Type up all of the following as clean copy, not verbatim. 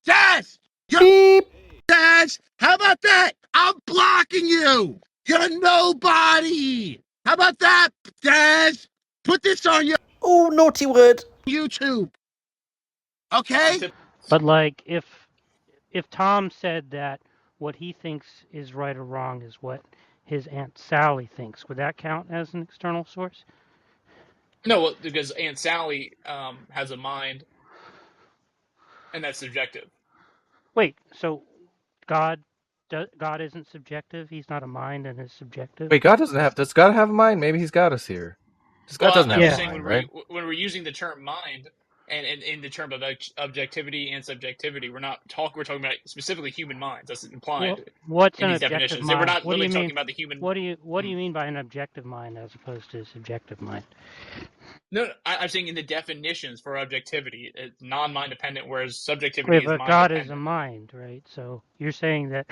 Dash! Beep. Dash! How about that? I'm blocking you! You're nobody! How about that, Dash? Put this on your Oh, naughty word. YouTube. Okay? But like, if Tom said that what he thinks is right or wrong is what his Aunt Sally thinks, would that count as an external source? No, well, because Aunt Sally has a mind, and that's subjective. Wait, so God isn't subjective? He's not a mind and is subjective? Wait, God doesn't have. Does God have a mind? Maybe he's got us here. Because God Well, doesn't I'm have just a saying mind, right? when we're using the term mind and in the term of objectivity and subjectivity, we're talking about specifically human minds. That's implied What's in an these objective definitions. And we're mind? not What do you literally mean? talking about the human. What do you mean by an objective mind as opposed to a subjective mind? No, I'm saying in the definitions for objectivity, it's non-mind dependent, whereas subjectivity Wait, is but mind God is a dependent. mind, right? So you're saying that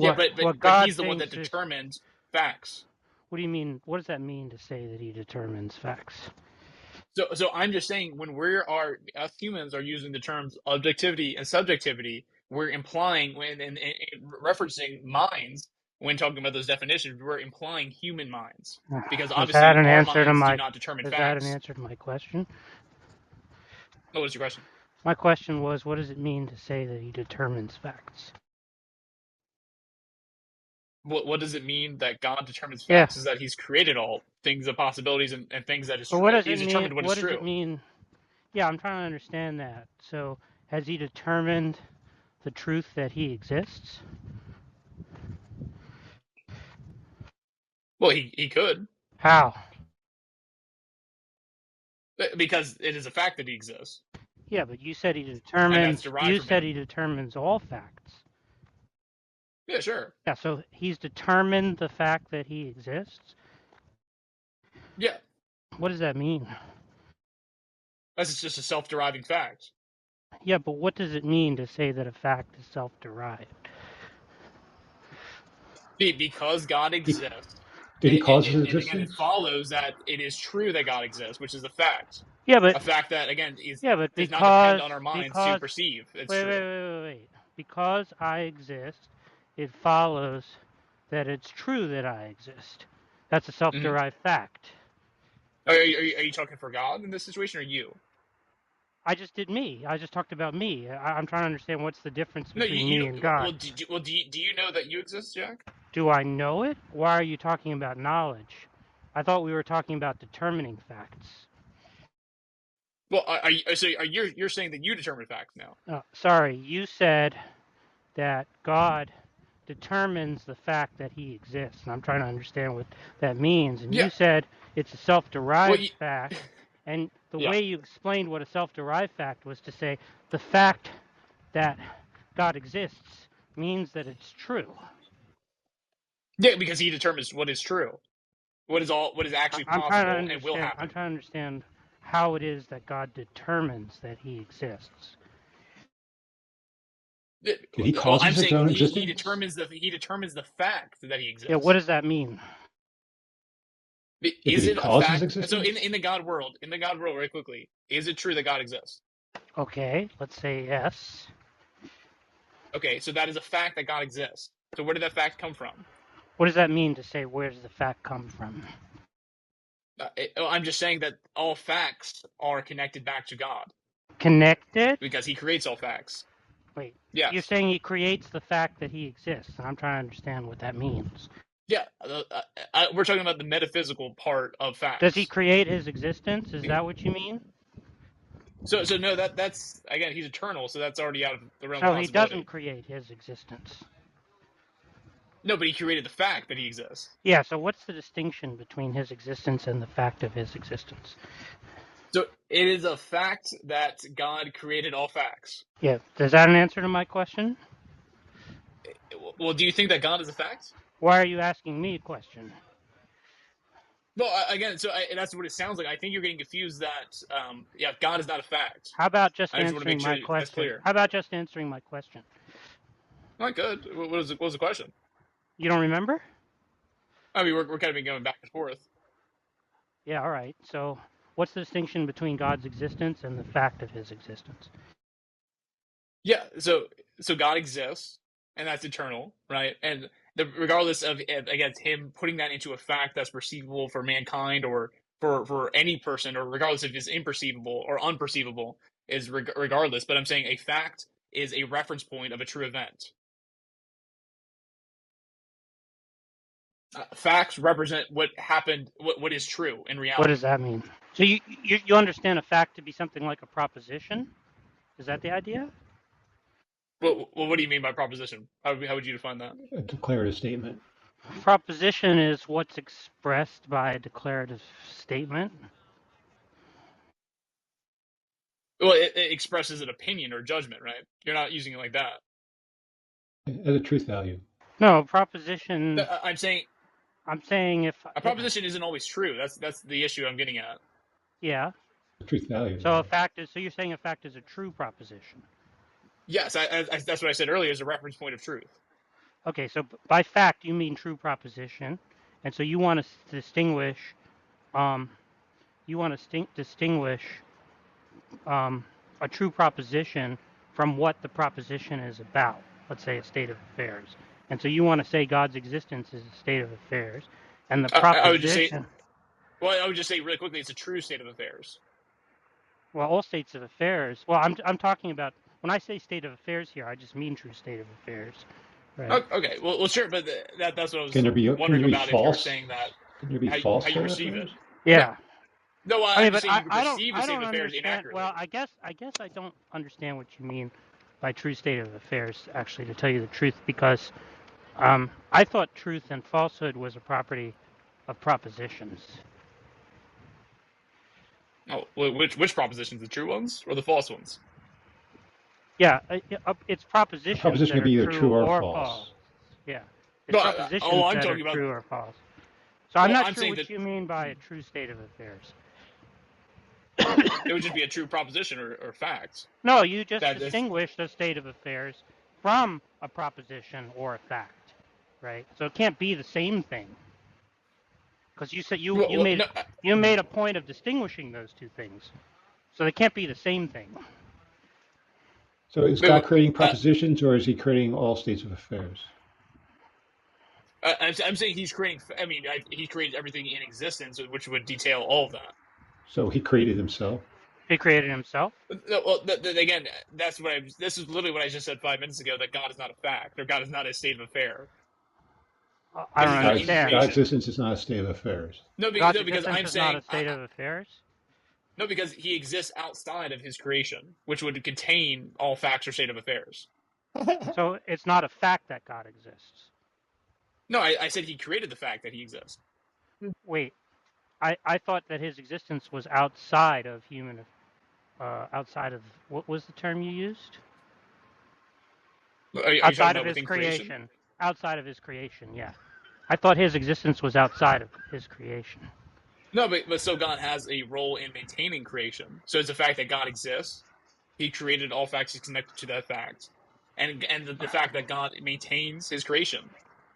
Yeah, what but God he's the one that thinks is. determines facts. What do you mean? What does that mean to say that he determines facts? So I'm just saying when us humans are using the terms objectivity and subjectivity, we're implying and referencing minds when talking about those definitions, we're implying human minds because Is that obviously an our answer to minds do my? not determine Is that an facts. answer to my question? What was your question? My question was, what does it mean to say that he determines facts? What does it mean that God determines Yeah, facts? Is that He's created all things of possibilities and things that is but true. what does it He's mean? determined what is What does true. it mean? Yeah, I'm trying to understand that. So, has he determined the truth that he exists? Well, he could How? because it is a fact that He exists, Yeah, but you said he and that's determines. derived You from said Him. he determines all facts. Yeah, sure. Yeah, so he's determined the fact that he exists. Yeah, What does that mean? that's just a self-deriving fact. Yeah, but what does it mean to say that a fact is self-derived? Because God exists, Did he cause his and again, it existence? follows that it is true that God exists, which is a fact. Yeah, but A fact that again does not depend because on our minds to because perceive. It's wait wait true. wait wait wait. Because I exist, it follows that it's true that I exist. That's a Hmm. self-derived fact. Are you talking for God in this situation, or you? I just did me. I just talked about me. I'm trying to understand what's the difference No, between you me don't. and God. Do you know that you exist, Jack? Do I know it? Why are you talking about knowledge? I thought we were talking about determining facts. Well, you're saying that you determine facts now? Sorry, you said that God determines the fact that he exists. And I'm trying to understand what that means. And Yeah. you said it's a self Well, derived fact. And the yeah. way you explained what a self derived fact was to say the fact that God exists means that it's true. Yeah, because He determines what is true, what is actually I'm trying to possible and will understand. I'm happen. trying to understand how it is that God determines that he exists. Did he Well, cause I'm his saying own he existence? determines the fact that He Yeah, what exists. does that mean? But did Is he it a cause his fact? So existence? in the God world, very quickly, is it true that God exists? Okay, let's say yes. Okay, so that is a fact that God exists. So where did that fact come from? What does that mean to say where does the fact come from? I'm just saying that all facts are connected back to God Connected? because He creates all facts. Wait, you're Yes. saying he creates the fact that he exists, and I'm trying to understand what that means. Yeah. We're talking about the metaphysical part of Does he facts. create his existence? Is that what you mean? So no, that's again, He's eternal, so that's already out of the realm of So he doesn't possibility. create his existence. No, but He created the fact that He exists. Yeah, so what's the distinction between his existence and the fact of his existence? So it is a fact that God created all facts. Yeah, is that an answer to my question? Well, do you think that God is a fact? Why are you asking me a question? Well, again, that's what it sounds like. I think you're getting confused that, yeah, God is not a fact. How about just I just want to make answering sure my that's question? clear. How about just answering my question? Not good. What was the question? You don't remember? I mean, we're kind of been going back and forth. Yeah, all right. So what's the distinction between God's existence and the fact of his existence? Yeah, so God exists, and that's eternal, right? And regardless of again him putting that into a fact that's perceivable for mankind or for any person, or regardless if it's imperceivable or unperceivable, is regardless. But I'm saying a fact is a reference point of a true event. Facts represent what happened, what is true in What reality. does that mean? So you understand a fact to be something like a proposition? Is that the idea? What do you mean by proposition? How would you define that? A declarative statement. Proposition is what's expressed by a declarative statement. Well, it expresses an opinion or judgment, right? You're not using it like that. As a truth value. No, proposition. I'm saying I'm saying if a proposition isn't always true. That's the issue I'm getting at. yeah. The truth value. So a fact is. So you're saying a fact is a true proposition. Yes, that's what I said earlier. Is a reference point of truth. Okay, so by fact you mean true proposition, and so you want to distinguish. You want to distinguish a true proposition from what the proposition is about. Let's say a state of affairs, and so you want to say God's existence is a state of affairs, and the I would just say, proposition. well, I would just say really quickly, it's a true state of affairs. Well, all states of affairs. Well, I'm talking about when I say state of affairs here, I just mean true state of affairs, right? Okay, well, sure, but that's what I was Can there be wondering about. If you were false? saying that, Can there be how false how you state of perceive it. affairs? Yeah. No, I I'm mean, just but saying you can I perceive the I state don't of affairs understand. inaccurately. Well, I guess I don't understand what you mean by true state of affairs. Actually, to tell you the truth, because I thought truth and falsehood was a property of propositions. Oh, which propositions, the true ones or the false ones? Yeah, it's A propositions proposition that can be are either true true or or false. false. Yeah, it's No, propositions I'm that are talking about. true or false. So I'm Well, not I'm sure saying what that you mean by a true state of affairs. it would just be a true proposition or fact. No, you just That this. distinguished a state of affairs from a proposition or a fact, right? So it can't be the same thing. Because you said No, you made a point of distinguishing those two things, so they can't be the same thing. So is wait, God creating uh, propositions or is he creating all states of affairs? I'm saying he's creating. I mean, he created everything in existence, which would detail all of that. So he created himself. He created himself. No, well, again, that's what I. This is literally what I just said 5 minutes ago. That God is not a fact, or God is not a state of affair, I because don't he's not in understand. God's creation. existence is not a state of affairs. God's Because existence I'm is not saying a state of affairs. no, because he exists outside of his creation, which would contain all facts or state of affairs. So it's not a fact that God exists. No, I said he created the fact that he exists. Wait, I thought that his existence was outside of human, outside of what was the term you used? Are you talking Outside of about his within creation? creation. Outside of his creation, yeah. I thought his existence was outside of his creation. No, but so God has a role in maintaining creation. So it's the fact that God exists. He created all facts. He's connected to that fact, and the fact that God maintains His creation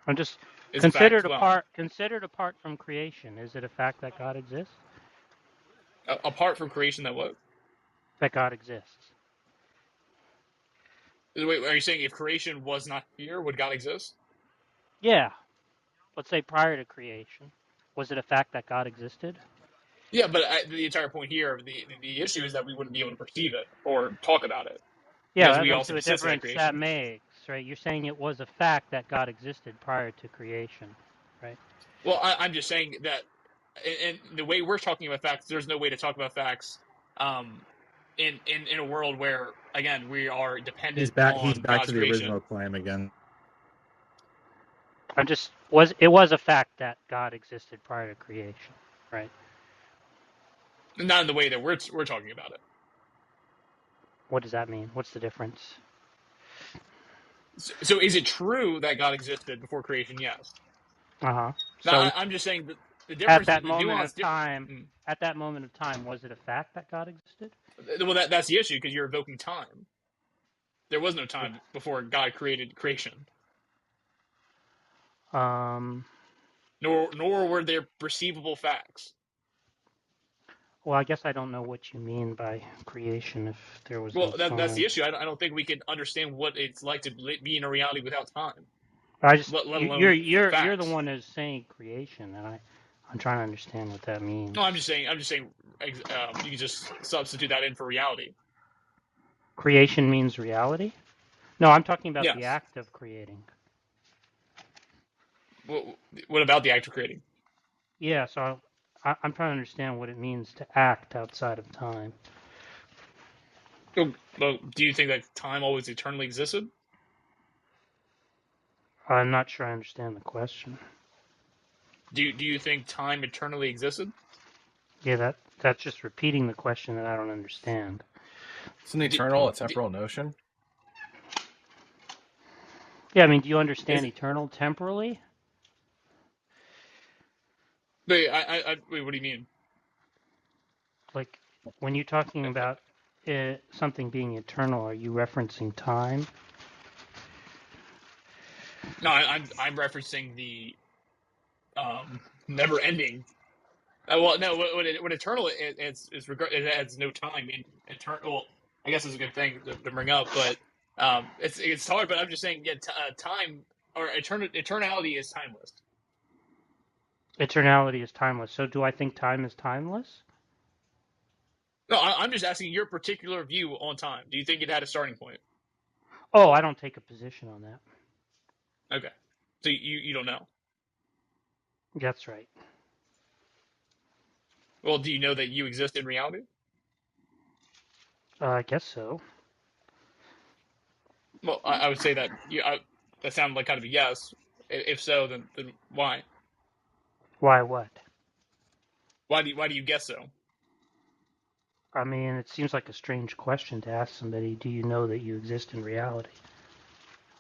I'm just is a fact as well. considered apart from creation. Is it a fact that God exists? Apart from creation, that what? That God exists. Wait, are you saying if creation was not here, would God exist? Yeah. Let's say prior to creation. Was it a fact that God existed? Yeah, but the entire point here, the issue is that we wouldn't be able to perceive it or talk about it Yeah, because we that's also the consist of that difference that creation. makes, right? You're saying it was a fact that God existed prior to creation, right? Well, I'm just saying that, and the way we're talking about facts, there's no way to talk about facts, in a world where again we are He's dependent back. He's on back God's to the creation. original claim again. It was a fact that God existed prior to creation, right? Not in the way that we're talking about it. What does that mean? What's the difference? So is it true that God existed before creation? Yes. Uh-huh. Now So I'm just saying that the at difference, that the moment nuance. of time, was it a fact that God existed? Well, that's the issue because you're evoking time. There was no time before God created creation. Um, Nor were there perceivable facts. Well, I guess I don't know what you mean by creation if there was no Well, that's the time. issue. I don't think we can understand what it's like to be in a reality without time, I just let you're alone you're the facts. one who's saying creation, and I'm trying to understand what that means. No, I'm just saying. You can just substitute that in for reality. Creation means reality? No, I'm talking about the Yes. act of creating. What about the act of creating? Yeah, so I'm trying to understand what it means to act outside of time. Well, do you think that time always eternally existed? I'm not sure I understand the question. Do you think time eternally existed? Yeah, that's just repeating the question that I don't understand. Isn't Do, eternal a do, temporal notion? Yeah, I mean, do you understand is, eternal temporally? wait, wait, what do you mean? Like, when you're talking about something being eternal, are you referencing time? No, I'm referencing the never ending. Well, no, what eternal it has no time in eternal. Well, I guess it's a good thing to bring up, but it's hard. But I'm just saying, yeah, time or eternality is timeless. Eternality is timeless. So do I think time is timeless? No, I'm just asking your particular view on time. Do you think it had a starting point? Oh, I don't take a position on that. Okay, so you don't know. That's right. Well, do you know that you exist in reality? I guess so. Well, I would say that that sounded like kind of a yes. If so, then why? Why what? Why do you guess so? I mean, it seems like a strange question to ask somebody, do you know that you exist in reality?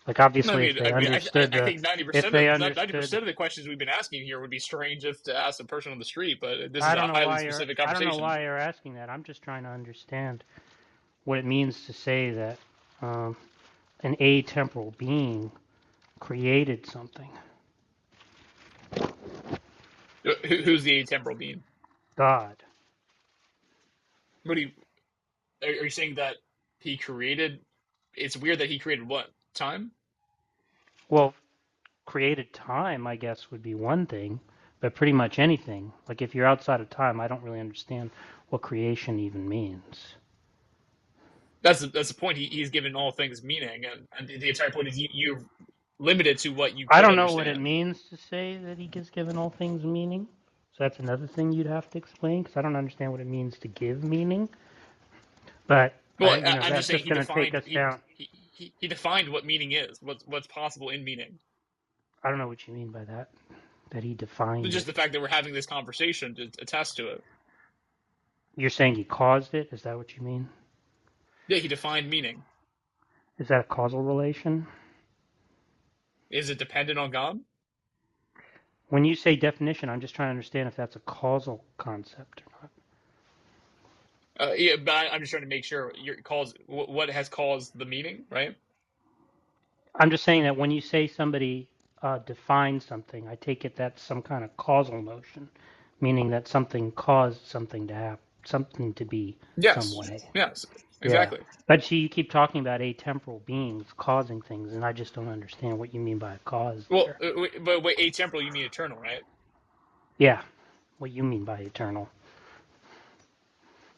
Like, No, obviously, if they understood I think if 90% they of understood, the questions we've been asking here would be strange if to ask a person on the street. But this is I a don't know highly why specific I don't know conversation. why you're asking that. I'm just trying to understand what it means to say that an atemporal being created something. Who's the atemporal being? God. What do you are you saying that he created? It's weird that he created what time? Well, created time, I guess, would be one thing, but pretty much anything. Like, if you're outside of time, I don't really understand what creation even means. That's the point. He's given all things meaning, and the entire point is you're limited to what you I could don't know what it understand. means to say that he gives given all things meaning. So that's another thing you'd have to explain, because I don't understand what it means to give meaning. But Well, I'm just that's saying just going to take us down. he defined what meaning is. What's possible in meaning. I don't know what you mean by that. That he defined Just it. the fact that we're having this conversation to attest to it. You're saying he caused it? Is that what you mean? Yeah, he defined meaning. Is that a causal relation? Is it dependent on God? When you say definition, I'm just trying to understand if that's a causal concept or not. Yeah, but I'm just trying to make sure what has caused the meaning, right? I'm just saying that when you say somebody defines something, I take it that's some kind of causal notion, meaning that something caused something to happen, something to be some Yes, way. yes, Yeah. exactly. But see, you keep talking about atemporal beings causing things, and I just don't understand what you mean by a cause Well, there. but wait, atemporal, you mean eternal, right? Yeah. What you mean by eternal.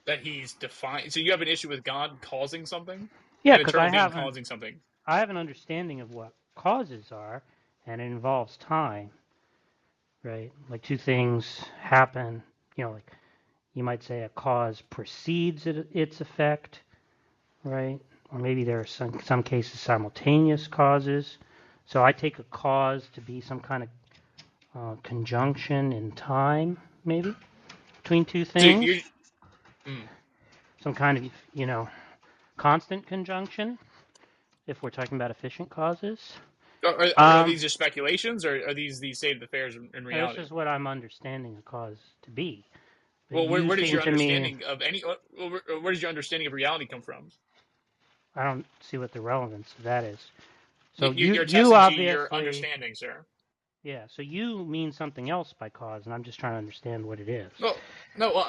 That he's defined. So you have an issue with God causing something, Yeah, an because eternal being causing something. I have an understanding of what causes are, and it involves time, right? Like two things happen, like you might say a cause precedes its effect, right? Or maybe there are some cases simultaneous causes. So I take a cause to be some kind of conjunction in time, maybe, between two So things. you're. Mm. Some kind of, constant conjunction, if we're talking about efficient causes. Are these just speculations, or are these the state of affairs in This reality? is what I'm understanding a cause to be. But Well, you where does seem your to me, understanding of any? Where does your understanding of reality come from? I don't see what the relevance of that is. So you You're you attesting to your obviously, understanding, sir. Yeah, so you mean something else by cause, and I'm just trying to understand what it is. Well, no, well,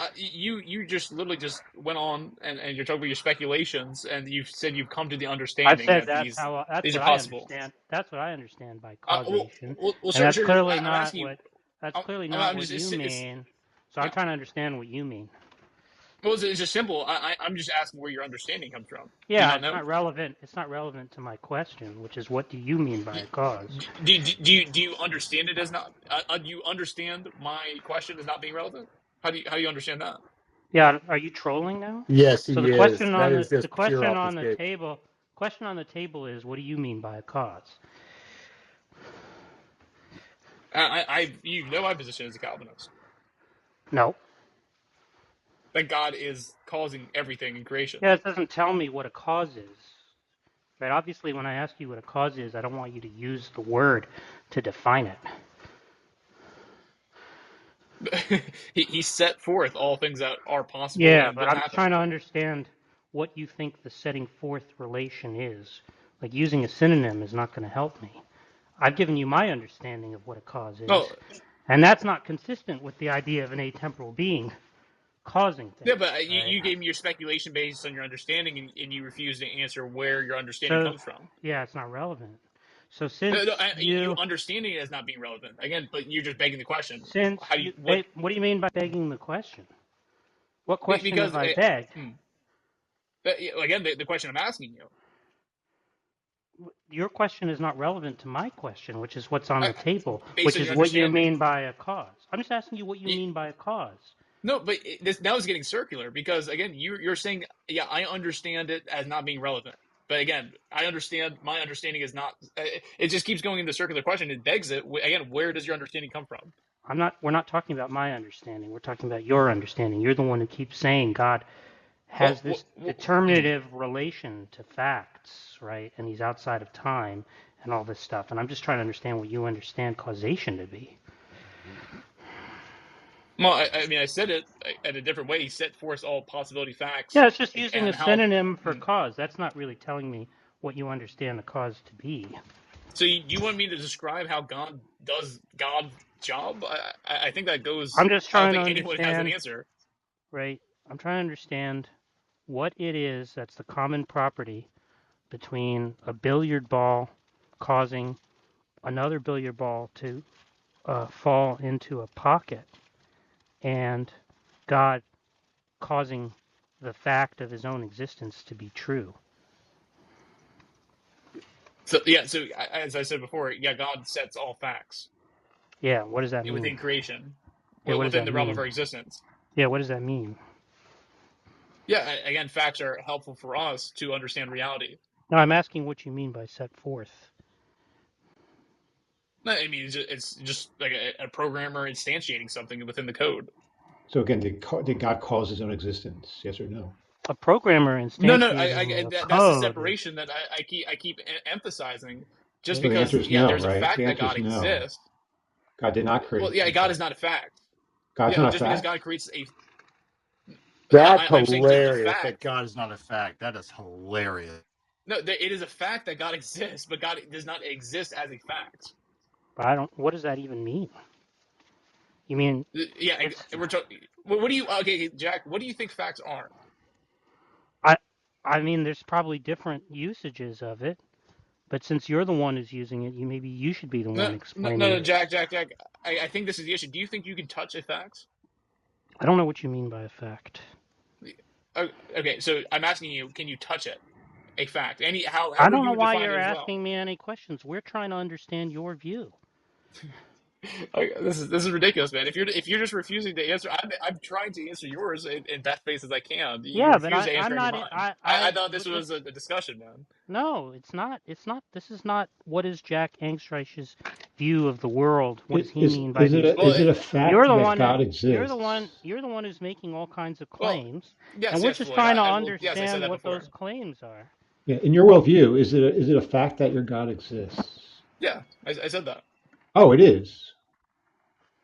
you just literally just went on and you're talking about your speculations, and you've said you've come to the I've understanding said that these that's these are what I possible. understand. That's what I understand by Well, causation, well, and sure, that's sure. clearly I'm not asking you. what that's I'm, clearly not I'm what just you it's mean. So I'm yeah. trying to understand what you mean. Well, it's just simple. I'm just asking where your understanding comes from. Do you Yeah, not it's know? not relevant. It's not relevant to my question, which is what do you mean by You, a cause? do you understand it as not? Do you understand my question as not being relevant? How do you understand that? Yeah, are you trolling now? Yes, So he is. That is the just pure question on the obfuscation. table is what do you mean by a cause? You know my position as a Calvinist No. that God is causing everything in creation. Yeah, it doesn't tell me what a cause is. Right? Obviously, when I ask you what a cause is, I don't want you to use the word to define it. He set forth all things that are possible Yeah, and but will I'm just happen. trying to understand what you think the setting forth relation is. Like using a synonym is not going to help me. I've given you my understanding of what a cause is, No, and that's not consistent with the idea of an atemporal being causing yeah, things, but right? you gave me your speculation based on your understanding, and you refused to answer where your understanding So, comes from. yeah, it's not relevant. So No, no, since you you understanding it as not being relevant again, but you're just begging the question. since How do you you what do you mean by begging the question? What question have because I begged? again the question I'm asking you. Your question is not relevant to my question, which is what's on I, the table, based which on is your what you understanding. mean by a cause. I'm just asking you what you You, mean by a cause. no, but this now is getting circular because again you're saying yeah I understand it as not being relevant, but again I understand my understanding is not. It just keeps going into circular question. It begs it again. Where does your understanding come from? We're not talking about my understanding. We're talking about your understanding. You're the one who keeps saying God Well, has this determinative relation to facts, right? And he's outside of time and all this stuff. And I'm just trying to understand what you understand causation to be. well, I mean I said it in a different way. He set forth all possibility facts Yeah, it's just using a and how. synonym for cause. That's not really telling me what you understand the cause to be. So you want me to describe how God does God's job? I think that goes. I'm just I don't trying to think anyone has an understand, answer. right? I'm trying to understand what it is that's the common property between a billiard ball causing another billiard ball to fall into a pocket and God causing the fact of his own existence to be true. So yeah. So as I said before, yeah, God sets all facts Yeah, what does that mean? within creation, Yeah, what does within that the realm of mean? our existence. Yeah, what does that mean? Yeah. Again, facts are helpful for us to understand reality. No, I'm asking what you mean by set forth. No, I mean it's just like a programmer instantiating something within the code. So again, did God cause his own existence? Yes or no? A programmer No, no, instantiating a that's the code. separation that I keep emphasizing. Just Right. So the answer because, is yeah, no, there's a right? fact The that answer God is no. exists. God did not Well, create yeah, God himself. is not a fact. God's Yeah, not a just because fact. God creates a, That's I'm saying the hilarious that fact. God is not a fact. That is hilarious. No, it is a fact that God exists, but God does not exist as a fact. But I don't. What does that even mean? You mean Yeah, it's? we're talking. What do you? Okay, Jack. What do you think facts are? I. I mean, there's probably different usages of it. But since you're the one who's using it, maybe you should be the No, one no, explaining no, it. Jack. I think this is the issue. Do you think you can touch a fact? I don't know what you mean by a fact. Okay, so I'm asking you, can you touch it? A fact. I However don't you know would why define you're it as well. asking me any questions. We're trying to understand your view. This is ridiculous, man. If you're just refusing to answer, I'm trying to answer yours in best faith as I can. You Yeah, but refuse to answer I'm any of not. mine. I thought this was a discussion, man. No, it's not. It's not. This is not. What is Jack Angstreich's view of the world? What does he mean by these Well, things? Is it a You're fact the that one who. God exists? You're the one who's making all kinds of well, claims, and yes, we're yes, just Floyd. trying to Yes, I said understand that what those before. claims are. Yeah, in your worldview, is it a fact that your God exists? Yeah, I said that. Oh, it is.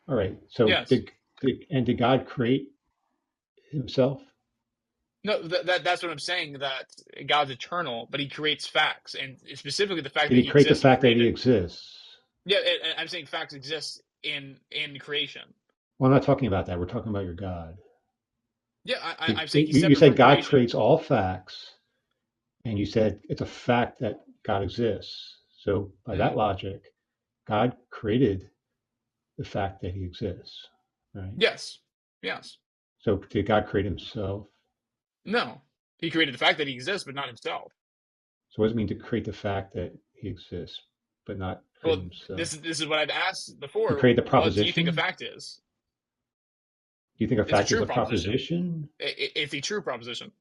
All right. So Yes. did God create himself? No, that's what I'm saying. That God's eternal, but He creates facts, and specifically the fact Did that he He create the exists. He fact that he created. exists? Yeah, I'm saying facts exist in creation. Well, I'm not talking about that. We're talking about your God. Yeah, You, I'm saying he's you separate said from God creation. creates all facts, and you said it's a fact that God exists. So by that Mhm. logic, God created the fact that he exists, right? Yes. Yes. So did God create himself? No. He created the fact that he exists, but not himself. So what does it mean to create the fact that he exists, but not create Well, himself? this is what I've asked He before. created the What do you think a proposition? fact is? Do you think a It's a fact is true a proposition. proposition? It's a true proposition.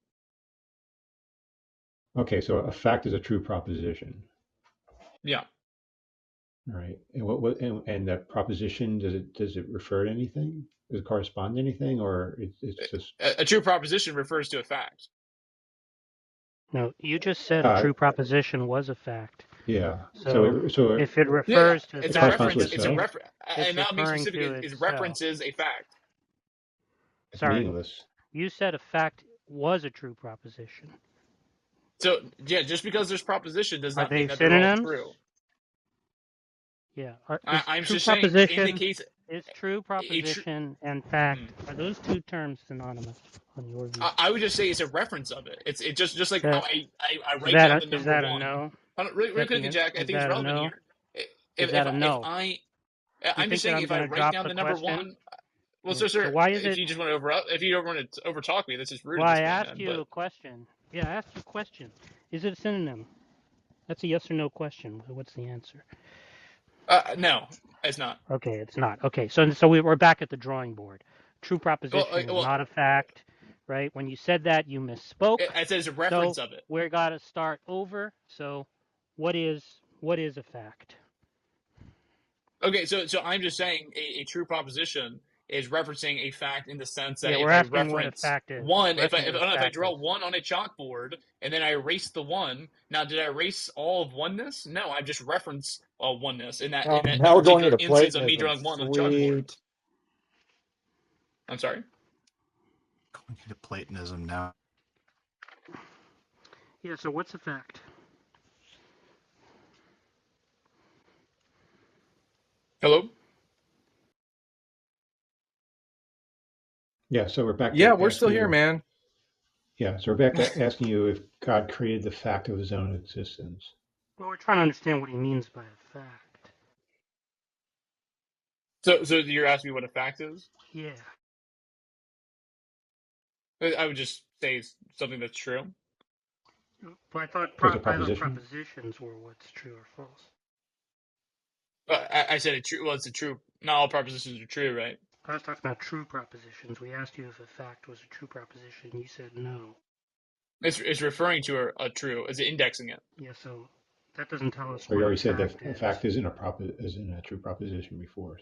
Okay, so a fact is a true proposition. Yeah. All right. And and that proposition, does it refer to anything? Does it correspond to anything, or it's just A true proposition refers to a fact. No, you just said a uh true proposition was a fact. yeah. So if it Yeah, yeah. refers to a It's it a fact, corresponds that to reference. just It's a itself. means reference. it's And now being referring specific to is itself. references a fact. It's Sorry, meaningless. you said a fact was a true proposition. So yeah, just because there's proposition does Are not mean they that they're all synonyms? true. Yeah. I'm just saying in the case Is true a true. proposition and fact, are those two terms synonymous on your view? I would just say it's a reference of it. It's just like how I write down the Is number that a one. no? Hold on, really quickly, Jack. I Is think it's that a relevant no? here. Is that a no? You I'm just think that saying I'm if I going to write drop down the the number question? one. Well, Yeah. sir, So why is if it? you just want to if you don't want to over talk me, that's just rude Well, at I this point, asked man. you But a question. Yeah, I asked you a question. Is it a synonym? That's a yes or no question. What's the answer? no, it's not. Okay, it's not. Okay, so we're back at the drawing board. True proposition is Well, not a fact, right? When you said that, you misspoke. it says a reference So of it. we're got to start over. So what is a fact? Okay, so I'm just saying a true proposition is referencing a fact in the sense that Yeah, if we're I asking what a reference fact is. one, We're asking what a if I fact draw is. one on a chalkboard and then I erase the one, now did I erase all of oneness? No, I just reference oneness in that Now we're going particular into instance of me Platonism. drawing one on the chalkboard. Sweet. I'm sorry. Going into Platonism now. Yeah, so what's a fact? Hello. Yeah. So we're back Yeah, to we're still asking here, you. man. Yeah. So we're back to asking you if God created the fact of his own existence. Well, we're trying to understand what he means by a fact. So you're asking me what a fact is? Yeah. I would just say something that's true. But I thought So it's a proposition. propositions were what's true or false. I said it true. Well, it's a true. Not all propositions are true, right? I was talking about true propositions. We asked you if a fact was a true proposition. You said no. It's referring to a true. It's indexing it. Yeah, so that doesn't tell us So you what a already said that fact a is. fact isn't a true proposition before.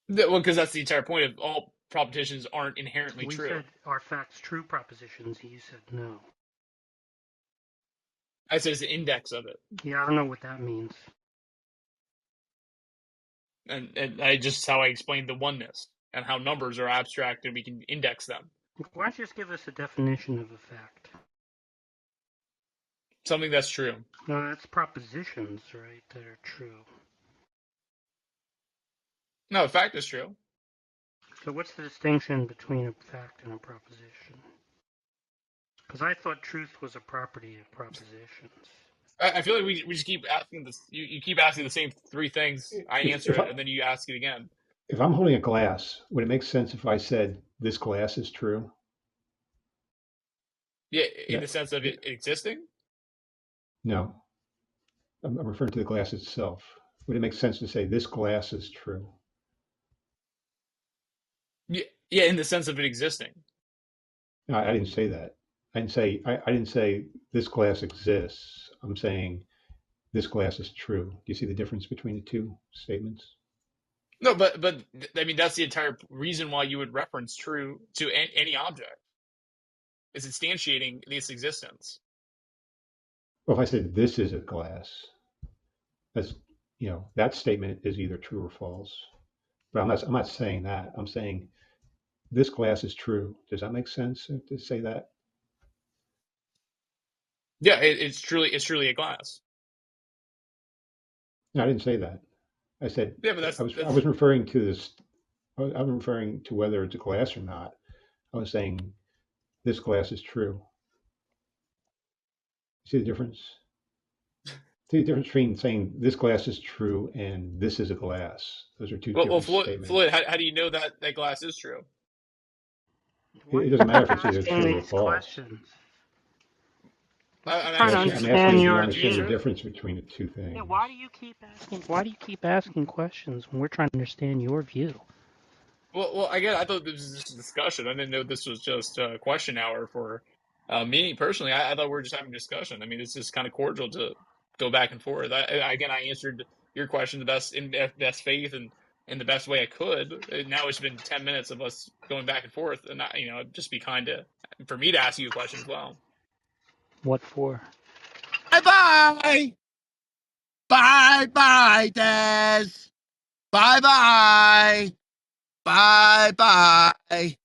Well, because that's the entire point of all propositions aren't inherently We true. said are facts true propositions. You said no. I said it's an index of it, Yeah, I don't know what that means. and I just how I explained the oneness and how numbers are abstract and we can index them. Why don't you just give us a definition of a fact? Something that's true. No, that's propositions, right, that are true. No, a fact is true. So what's the distinction between a fact and a proposition? Because I thought truth was a property of propositions. I feel like we just keep asking this. You keep asking the same three things. I answer it, and then you ask it again. If I'm holding a glass, would it make sense if I said this glass is true? Yeah, in the sense of it existing. No, I'm referring to the glass itself. Would it make sense to say this glass is true? Yeah, in the sense of it existing. No, I didn't say that. I didn't say this glass exists. I'm saying this glass is true. Do you see the difference between the two statements? No, but I mean that's the entire reason why you would reference true to any object. Is instantiating this existence. Well, if I said this is a glass, that's that statement is either true or false. But I'm not saying that. I'm saying this glass is true. Does that make sense to say that? Yeah, it's truly a glass. No, I didn't say that. I said Yeah, but I was referring to this. I'm referring to whether it's a glass or not. I was saying this glass is true. See the difference? See the difference between saying this glass is true and this is a glass. Those are two well, different Floyd, statements. how do you know that that glass is true? Why It do doesn't you matter keep if it's either asking true or these false. questions? I'm I'm just trying I'm to asking you, I'm are asking understand you, do you your is it understand the view. true? difference between the two Yeah, things? why do you keep asking? Why do you keep asking questions when we're trying to understand your view? Well, again, I thought this was just a discussion. I didn't know this was just a question hour for me personally. I thought we were just having a discussion. I mean, it's just kind of cordial to go back and forth. Again, I answered your question the best in best faith and in the best way I could. Now it's been 10 minutes of us going back and forth, and it'd just be kind of for me to ask you a question as well. What for? Bye-bye. Bye-bye, Des. Bye-bye. Bye-bye.